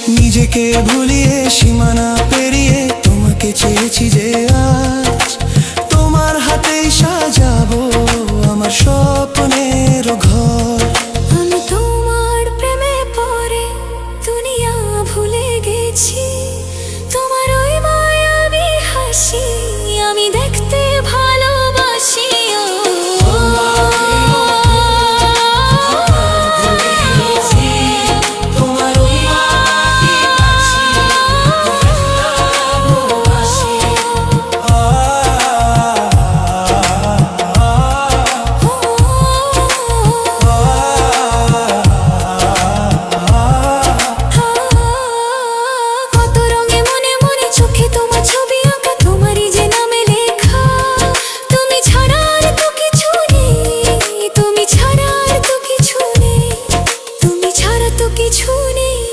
নিজেকে ভুলিয়ে সীমানা পেরিয়ে তোমাকে চেয়েছি যে আজ তোমার হাতেই সাজাবো আমার স্বপ্নের ঘর। আমি তোমার প্রেমে পড়ে দুনিয়া ভুলে গেছি।